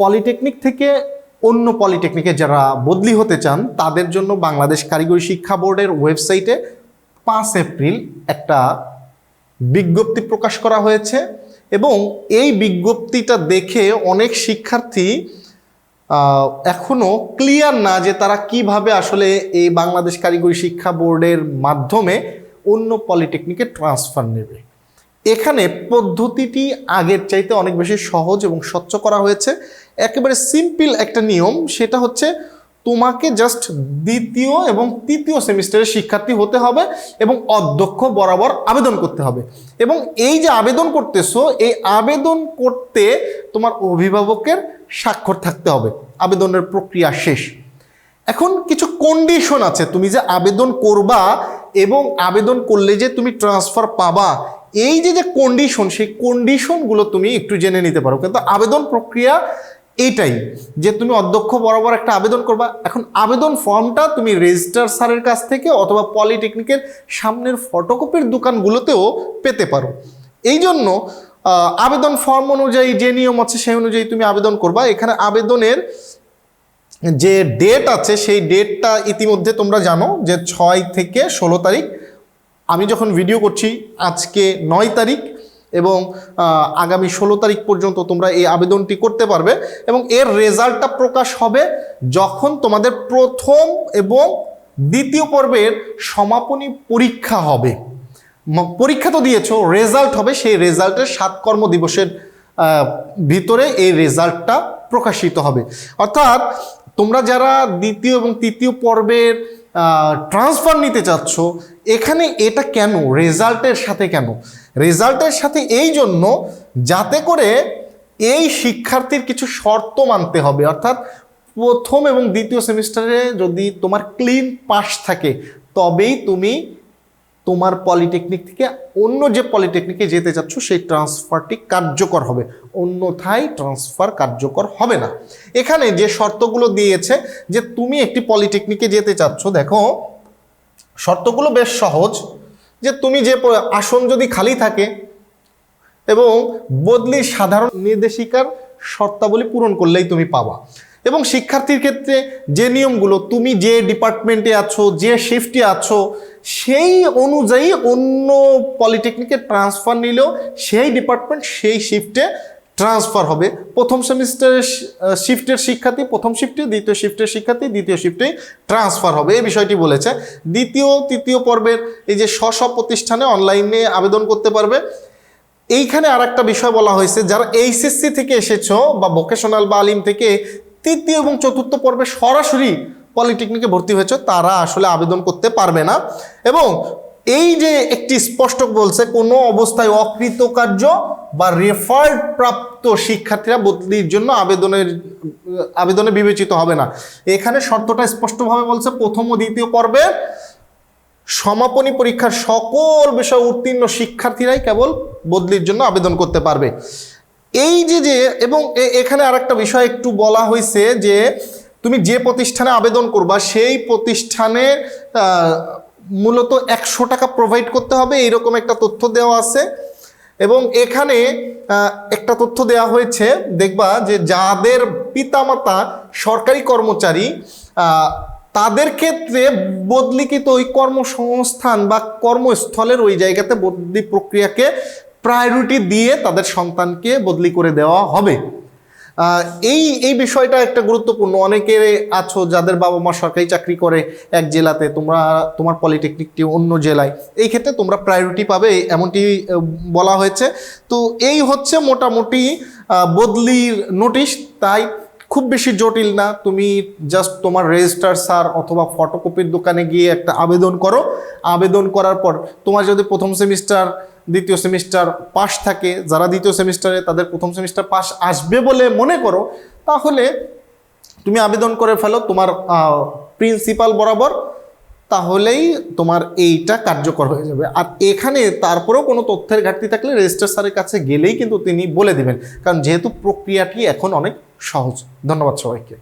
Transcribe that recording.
Polytechnic থেকে অন্য পলিটেকনিকে যারা বদলি হতে চান তাদের জন্য বাংলাদেশ কারিগরি শিক্ষা বোর্ডের ওয়েবসাইটে 5 এপ্রিল একটা বিজ্ঞপ্তি প্রকাশ করা হয়েছে এবং এই বিজ্ঞপ্তিটা দেখে অনেক শিক্ষার্থী এখনো ক্লিয়ার না যে তারা কিভাবে আসলে এই বাংলাদেশ কারিগরি শিক্ষা বোর্ডের মাধ্যমে অন্য পলিটেকনিকে ট্রান্সফার নেবে। এখানে পদ্ধতিটি আগের চাইতে অনেক বেশি সহজ এবং স্বচ্ছ করা হয়েছে। একেবারে সিম্পল একটা নিয়ম, সেটা হচ্ছে তোমাকে জাস্ট দ্বিতীয় এবং তৃতীয় সেমিস্টারের শিক্ষার্থী হতে হবে এবং অধ্যক্ষ বরাবর আবেদন করতে হবে। এবং এই যে আবেদন করতেছো, এই আবেদন করতে তোমার অভিভাবকের স্বাক্ষর থাকতে হবে। আবেদনের প্রক্রিয়া শেষ। এখন কিছু কন্ডিশন আছে, তুমি যে আবেদন করবা এবং আবেদন করলে যে তুমি ট্রান্সফার পাবা, এই যে কন্ডিশন, সেই কন্ডিশনগুলো তুমি একটু জেনে নিতে পারো। কিন্তু আবেদন প্রক্রিয়া এইটাই যে তুমি অধ্যক্ষ বরাবর একটা আবেদন করবা। এখন আবেদন ফর্মটা তুমি রেজিস্ট্রার স্যারের কাছ থেকে অথবা পলিটেকনিকের সামনের ফটোকপির দোকানগুলোতেও পেতে পারো। এই জন্য আবেদন ফর্ম অনুযায়ী যে নিয়ম আছে সেই অনুযায়ী তুমি আবেদন করবা। এখানে আবেদনের যে ডেট আছে সেই ডেটটা ইতিমধ্যে তোমরা জানো যে 6 থেকে 16 তারিখ। আমি যখন ভিডিও করছি আজকে 9 তারিখ এবং আগামী 16 তারিখ পর্যন্ত তোমরা এই আবেদনটি করতে পারবে এবং এর রেজাল্টটা প্রকাশ হবে যখন তোমাদের প্রথম এবং দ্বিতীয় পর্বের সমাপনী পরীক্ষা হবে। পরীক্ষা তো দিয়েছো, রেজাল্ট হবে, সেই রেজাল্টের 7 কর্মদিবসের ভিতরে এই রেজাল্টটা প্রকাশিত হবে। অর্থাৎ তোমরা যারা দ্বিতীয় এবং তৃতীয় পর্বের ট্রান্সফার নিতে চাচ্ছ, এখানে এটা কেন রেজাল্টের সাথে, কেন রেজাল্টের সাথে এই জন্য যাতে করে এই শিক্ষার্থীর কিছু শর্ত মানতে হবে। অর্থাৎ প্রথম এবং দ্বিতীয় সেমিস্টারে যদি তোমার ক্লিন পাস থাকে তবেই তুমি তোমার পলিটেকনিক থেকে অন্য যে পলিটেকনিকে যেতে চাচ্ছ সেই ট্রান্সফারটি কার্যকর হবে, অন্যথায় ট্রান্সফার কার্যকর হবে না। এখানে যে শর্তগুলো দিয়েছে যে তুমি একটি পলিটেকনিকে যেতে চাচ্ছ, দেখো শর্তগুলো বেশ সহজ। যে তুমি যে আসন যদি খালি থাকে এবং বদলির সাধারণ নির্দেশিকার শর্তাবলী পূরণ করলেই তুমি পাবা। এবং শিক্ষার্থীর ক্ষেত্রে যে নিয়মগুলো, তুমি যে ডিপার্টমেন্টে আছো, যে শিফটে আছো, সেই অনুযায়ী অন্য পলিটেকনিকে ট্রান্সফার নিলেও সেই ডিপার্টমেন্ট সেই শিফটে ট্রান্সফার হবে। প্রথম সেমিস্টারের শিফটের শিক্ষার্থী প্রথম শিফটে, দ্বিতীয় শিফটের শিক্ষার্থী দ্বিতীয় শিফটেই ট্রান্সফার হবে, এই বিষয়টি বলেছে। দ্বিতীয় তৃতীয় পর্বের এই যে স্ব প্রতিষ্ঠানে অনলাইনে আবেদন করতে পারবে। এইখানে আর একটা বিষয় বলা হয়েছে, যারা এইচএসসি থেকে এসেছো বা ভোকেশনাল বা আলিম থেকে তৃতীয় এবং চতুর্থ পর্বে সরাসরি পলিটেকনিকে ভর্তি হয়েছে তারা আসলে আবেদন করতে পারবে না। এবং এই যে একটি স্পষ্ট বলছে, কোনো অবস্থায় অকৃতকার্য বা রেফার্ড প্রাপ্ত শিক্ষার্থীরা বদলির জন্য আবেদনে বিবেচিত হবে না। এখানে শর্তটা স্পষ্টভাবে বলছে, প্রথম ও দ্বিতীয় পর্বে সমাপনী পরীক্ষার সকল বিষয় উত্তীর্ণ শিক্ষার্থীরাই কেবল বদলির জন্য আবেদন করতে পারবে। এই যে এবং এখানে আর একটা বিষয় একটু বলা হয়েছে যে তুমি যে প্রতিষ্ঠানে আবেদন করবা সেই প্রতিষ্ঠানে মূলত 100 টাকা প্রোভাইড করতে হবে, এইরকম একটা তথ্য দেওয়া আছে। এবং এখানে একটা তথ্য দেওয়া হয়েছে, দেখবা যে যাদের পিতামাতা সরকারি কর্মচারী তাদের ক্ষেত্রে বদলিকৃত ওই কর্মসংস্থান বা কর্মস্থলের ওই জায়গাতে বদলি প্রক্রিয়াকে প্রায়োরিটি দিয়ে তাদের সন্তানকে বদলি করে দেওয়া হবে। এই বিষয়টা একটা গুরুত্বপূর্ণ। অনেকে আছো যাদের বাবা মা সরকারি চাকরি করে এক জেলাতে, তোমার পলিটেকনিকটি অন্য জেলায়, এই ক্ষেত্রে তোমরা প্রায়োরিটি পাবে, এমনটি বলা হয়েছে। তো এই হচ্ছে মোটামুটি বদলির নোটিশ। তাই খুব বেশি জটিল না, তুমি জাস্ট তোমার রেজিস্ট্রার স্যার অথবা ফটোকপির দোকানে গিয়ে একটা আবেদন করো। আবেদন করার পর তোমার যদি প্রথম সেমিস্টার দ্বিতীয় সেমিস্টার পাস থাকে, যারা দ্বিতীয় সেমিস্টারে তাদের প্রথম সেমিস্টার পাস আসবে বলে মনে করো, তাহলে তুমি আবেদন করে ফেলো তোমার প্রিন্সিপাল বরাবর, তাহলেই তোমার এইটা কার্যকর হয়ে যাবে। আর এখানে তারপরেও কোনো তথ্যের ঘাটতি থাকলে রেজিস্ট্রার স্যারের কাছে গেলেই কিন্তু তিনি বলে দিবেন, কারণ যেহেতু প্রক্রিয়াটি এখন অনেক সহজ। ধন্যবাদ সবাইকে।